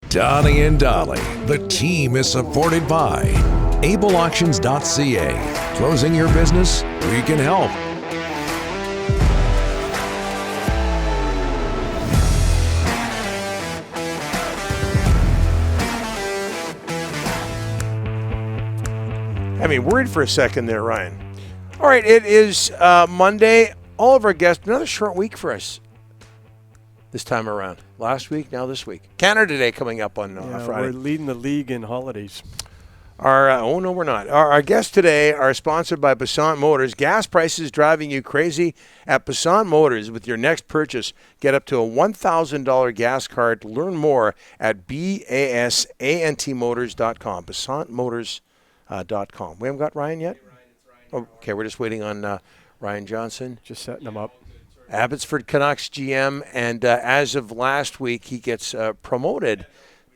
Donnie and Dolly. The team is supported by ableauctions.ca. Closing your business? We can help. I mean, worried for a second there, Ryan. All right, it is Monday. All of our guests, another short week for us this time around. Last week, now this week. Canada Day coming up on Friday. We're leading the league in holidays. Oh, no, we're not. Our guests today are sponsored by Passant Motors. Gas prices driving you crazy? At Passant Motors, with your next purchase, get up to a $1,000 gas card. Learn more at basantmotors.com. PassantMotors.com. We haven't got Ryan yet? Okay, we're just waiting on Ryan Johnson. Just setting them up. Abbotsford Canucks GM, and as of last week, he gets promoted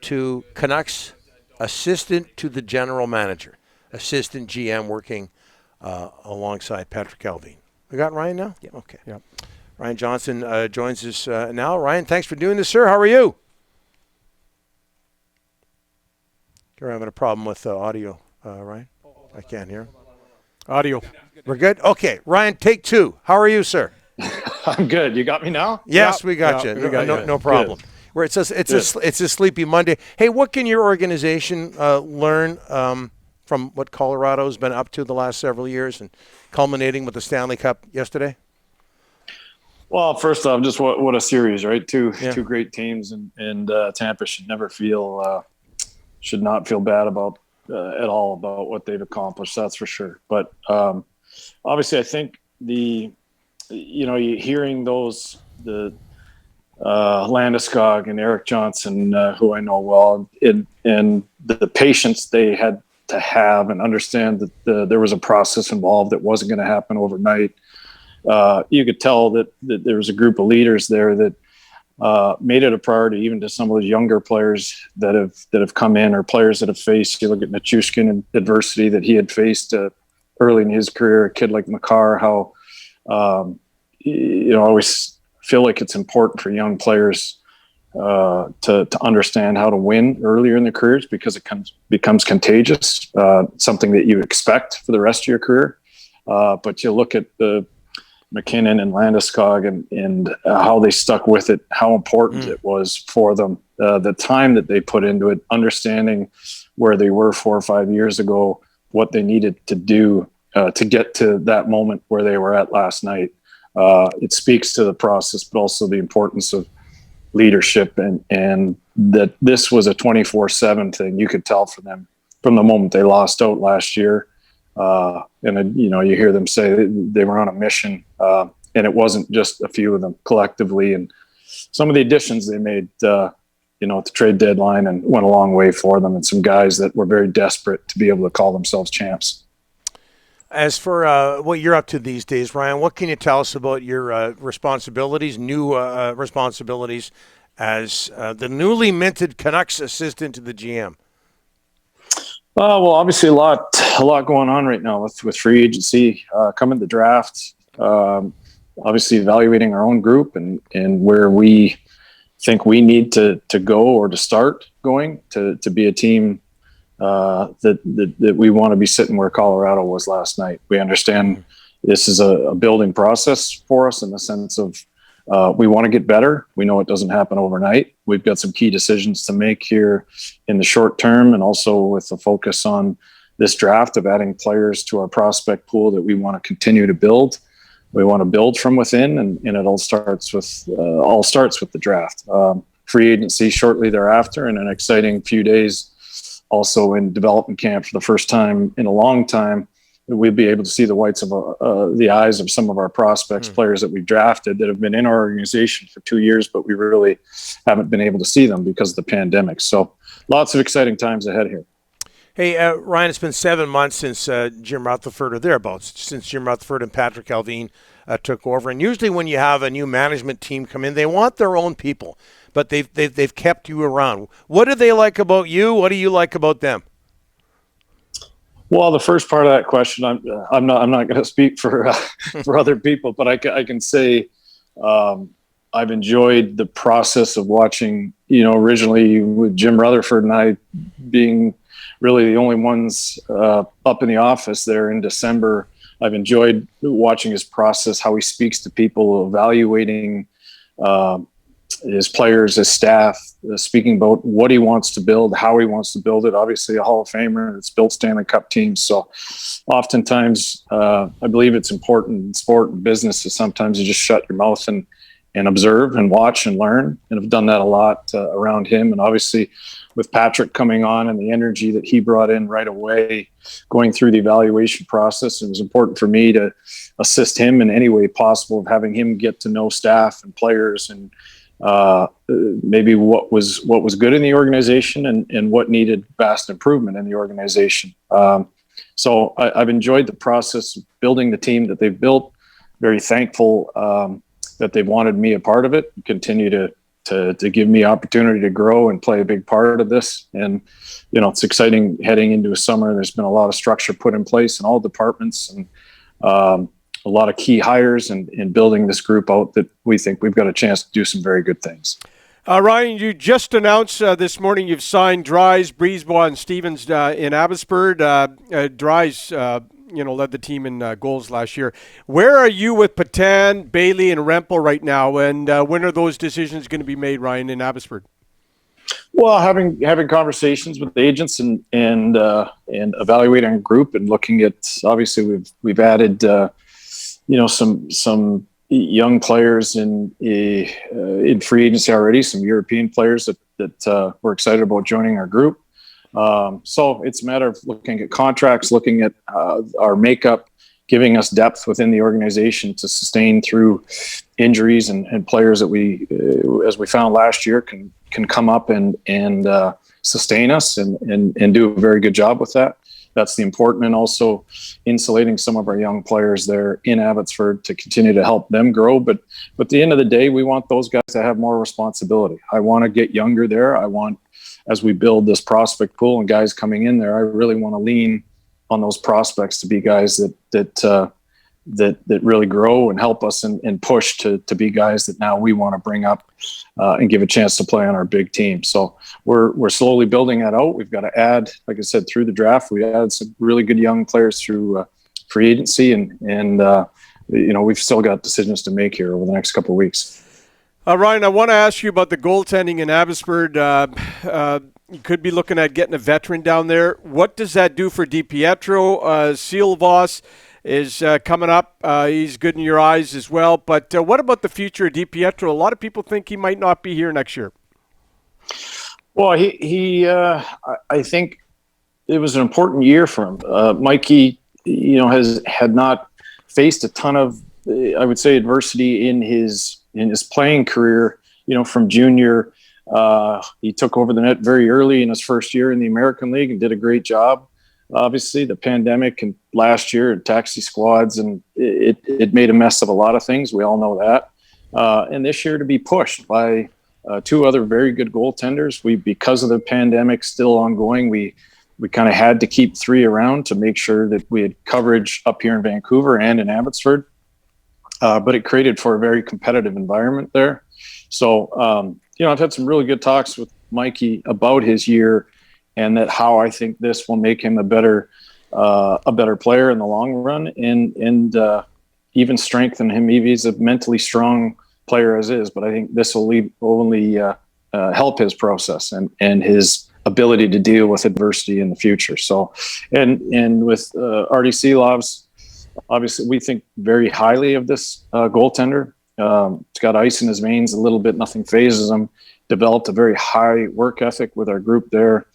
to Canucks Assistant to the General Manager. Assistant GM working alongside Patrick Alvin. We got Ryan now? Yeah. Okay. Yep. Ryan Johnson joins us now. Ryan, thanks for doing this, sir. How are you? You're having a problem with audio, Ryan? I can't hear. Audio. We're good? Okay. Ryan, take two. How are you, sir? I'm good. You got me now? Yes, Yep. we got Yep, you. we got you. No problem. Where it's a sleepy Monday. Hey, what can your organization learn from what Colorado's been up to the last several years, and culminating with the Stanley Cup yesterday? Well, first off, just what a series, right? Two great teams, and Tampa should not feel bad about at all about what they've accomplished. That's for sure. But obviously, I think you're hearing the Landeskog and Eric Johnson, who I know well, and the patience they had to have and understand that there was a process involved that wasn't going to happen overnight. You could tell that there was a group of leaders there that made it a priority, even to some of the younger players that have come in, or players that have faced. You look at Nichushkin and adversity that he had faced early in his career. A kid like Makar, how I always feel like it's important for young players to understand how to win earlier in their careers, because it becomes contagious, something that you expect for the rest of your career. But you look at the McKinnon and Landeskog and how they stuck with it, how important it was for them, the time that they put into it, understanding where they were 4 or 5 years ago, what they needed to do to get to that moment where they were at last night. It speaks to the process, but also the importance of leadership, and that this was a 24/7 thing. You could tell from them from the moment they lost out last year. You hear them say they were on a mission, and it wasn't just a few of them collectively. And some of the additions they made, at the trade deadline, and went a long way for them, and some guys that were very desperate to be able to call themselves champs. As for what you're up to these days, Ryan, what can you tell us about your responsibilities, new responsibilities as the newly minted Canucks assistant to the GM? Well, obviously a lot going on right now with free agency, coming to the draft, obviously evaluating our own group and where we think we need to go, or to start going to be a team that we want to be sitting where Colorado was last night. We understand this is a building process for us, in the sense of we want to get better. We know it doesn't happen overnight. We've got some key decisions to make here in the short term, and also with the focus on this draft of adding players to our prospect pool that we want to continue to build. We want to build from within, and it all starts with the draft. Free agency shortly thereafter, and an exciting few days also in development camp for the first time in a long time. We'll be able to see the whites of the eyes of some of our prospects, players that we've drafted that have been in our organization for 2 years, but we really haven't been able to see them because of the pandemic. So lots of exciting times ahead here. Hey, Ryan, it's been 7 months since Jim Rutherford, or thereabouts, since Jim Rutherford and Patrick Alvin took over. And usually when you have a new management team come in, they want their own people, but they've kept you around. What do they like about you? What do you like about them? Well, the first part of that question, I'm not going to speak for other people, but I can say I've enjoyed the process of watching originally with Jim Rutherford and I being really the only ones up in the office there in December, I've enjoyed watching his process, how he speaks to people, evaluating his players, his staff, speaking about what he wants to build, how he wants to build it. Obviously, a Hall of Famer that's built Stanley Cup teams. So oftentimes, I believe it's important in sport and business is sometimes you just shut your mouth and observe and watch and learn. And I've done that a lot around him. And obviously, with Patrick coming on and the energy that he brought in right away, going through the evaluation process, it was important for me to assist him in any way possible of having him get to know staff and players and maybe what was good in the organization and what needed vast improvement in the organization. So I've enjoyed the process of building the team that they've built. Very thankful that they've wanted me a part of it, continue to give me opportunity to grow and play a big part of this. And, it's exciting heading into a summer. There's been a lot of structure put in place in all departments and a lot of key hires and building this group out that we think we've got a chance to do some very good things. Ryan, you just announced this morning you've signed Dries, Brisebois, and Stevens in Abbotsford. Dries, led the team in goals last year. Where are you with Patan, Bailey, and Rempel right now? And when are those decisions going to be made, Ryan, in Abbotsford? Well, having conversations with agents and evaluating a group and looking at, obviously we've added some young players in free agency already, some European players that we're excited about joining our group. So it's a matter of looking at contracts, looking at our makeup, giving us depth within the organization to sustain through injuries and players that we, as we found last year, can come up and sustain us and do a very good job with that. That's the important, and also insulating some of our young players there in Abbotsford to continue to help them grow. But at the end of the day, we want those guys to have more responsibility. I want to get younger there. I want, as we build this prospect pool and guys coming in there, I really want to lean on those prospects to be guys that really grow and help us and push to be guys that now we want to bring up and give a chance to play on our big team. So we're slowly building that out. We've got to add, like I said, through the draft, we added some really good young players through free agency and we've still got decisions to make here over the next couple of weeks. Ryan, I want to ask you about the goaltending in Abbotsford. You could be looking at getting a veteran down there. What does that do for DiPietro? Silvas is coming up. He's good in your eyes as well. But what about the future of DiPietro? A lot of people think he might not be here next year. Well, I think it was an important year for him. Mikey, had not faced a ton of, I would say, adversity in his playing career. From junior, he took over the net very early in his first year in the American League and did a great job. Obviously, the pandemic and last year and taxi squads, and it made a mess of a lot of things. We all know that. And this year to be pushed by two other very good goaltenders. Because of the pandemic still ongoing, we kind of had to keep three around to make sure that we had coverage up here in Vancouver and in Abbotsford. But it created for a very competitive environment there. So, I've had some really good talks with Mikey about his year and that how I think this will make him a better player in the long run and even strengthen him. He's a mentally strong player as is, but I think this will only help his process and his ability to deal with adversity in the future. So, and with Artie Seelovs, obviously we think very highly of this goaltender. He's got ice in his veins a little bit, nothing phases him. Developed a very high work ethic with our group there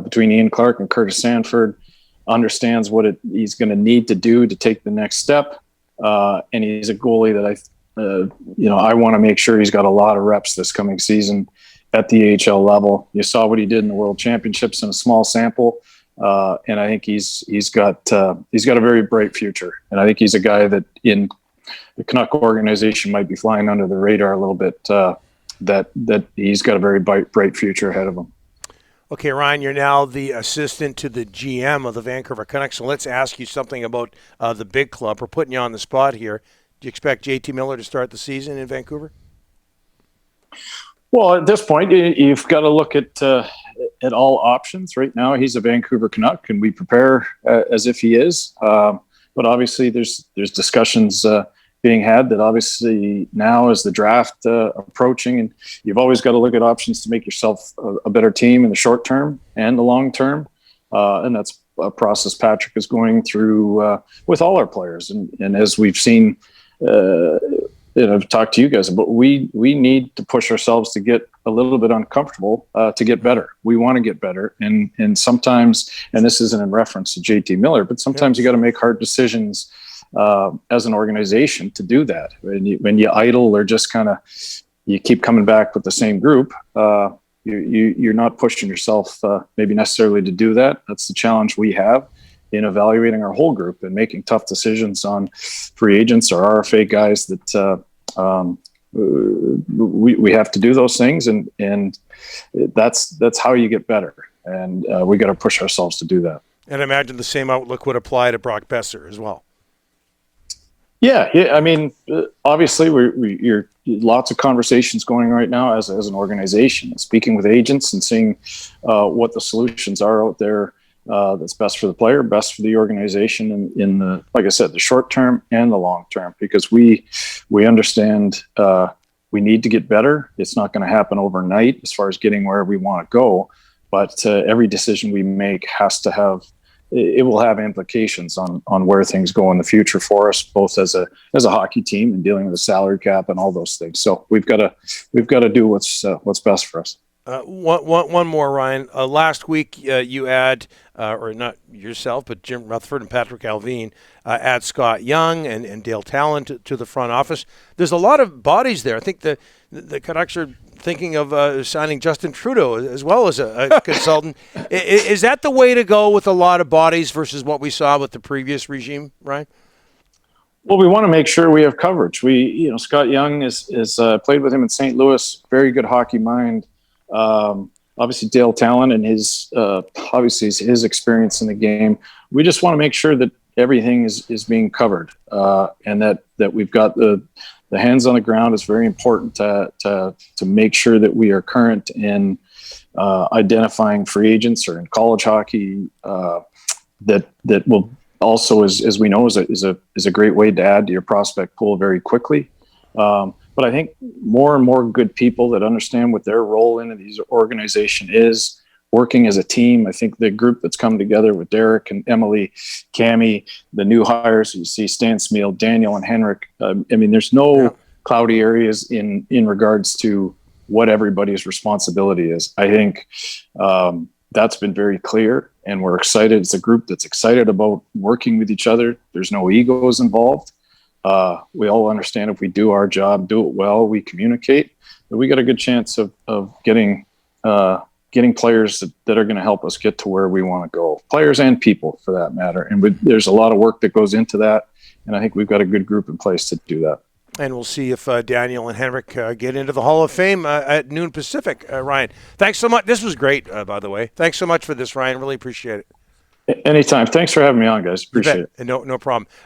between Ian Clark and Curtis Sanford. Understands what he's going to need to do to take the next step. And he's a goalie that I want to make sure he's got a lot of reps this coming season at the AHL level. You saw what he did in the World Championships in a small sample. And I think he's got a very bright future. And I think he's a guy that in the Canuck organization might be flying under the radar a little bit, that he's got a very bright future ahead of him. Okay, Ryan, you're now the assistant to the GM of the Vancouver Canucks. So let's ask you something about the big club. We're putting you on the spot here. Do you expect JT Miller to start the season in Vancouver? Well, at this point, you've got to look at all options. Right now, he's a Vancouver Canuck, and we prepare as if he is. But obviously, there's discussions being had that obviously now as the draft approaching, and you've always got to look at options to make yourself a better team in the short term and the long term. And that's a process Patrick is going through with all our players. And as we've seen, I've talked to you guys about, we need to push ourselves to get a little bit uncomfortable to get better. We want to get better. And sometimes, and this isn't in reference to JT Miller, but sometimes you got to make hard decisions as an organization to do that. When you idle or just kind of, you keep coming back with the same group, you're not pushing yourself maybe necessarily to do that. That's the challenge we have in evaluating our whole group and making tough decisions on free agents or RFA guys that we have to do those things. And that's how you get better. And we got to push ourselves to do that. And I imagine the same outlook would apply to Brock Besser as well. Yeah. I mean, obviously, you're lots of conversations going right now as an organization, speaking with agents and seeing what the solutions are out there that's best for the player, best for the organization, in the, like I said, the short term and the long term, because we understand we need to get better. It's not going to happen overnight as far as getting where we want to go, but every decision we make has to have. It will have implications on where things go in the future for us, both as a hockey team and dealing with the salary cap and all those things. So we've got to do what's best for us. One more, Ryan. Last week you add, or not yourself, but Jim Rutherford and Patrick Alvin add Scott Young and Dale Talon to the front office. There's a lot of bodies there. I think the Canucks are thinking of signing Justin Trudeau as well as a consultant. Is that the way to go with a lot of bodies versus what we saw with the previous regime, Ryan? Well, we want to make sure we have coverage. Scott Young is played with him in St. Louis, very good hockey mind. Obviously Dale Talon and his experience in the game. We just want to make sure that everything is being covered, and that we've got the hands on the ground. Is very important to make sure that we are current in identifying free agents or in college hockey that will also, as we know, is a great way to add to your prospect pool very quickly. But I think more and more good people that understand what their role in these organization is, working as a team. I think the group that's come together with Derek and Emily, Cammie, the new hires, you see Stan Smeal, Daniel and Henrik. There's no cloudy areas in regards to what everybody's responsibility is. I think that's been very clear, and we're excited. It's a group that's excited about working with each other. There's no egos involved. We all understand if we do our job, do it well, we communicate, that we got a good chance of getting players that are going to help us get to where we want to go. Players and people, for that matter. And there's a lot of work that goes into that, and I think we've got a good group in place to do that. And we'll see if Daniel and Henrik get into the Hall of Fame at noon Pacific. Ryan, thanks so much. This was great, by the way. Thanks so much for this, Ryan. Really appreciate it. Anytime. Thanks for having me on, guys. Appreciate it. No problem.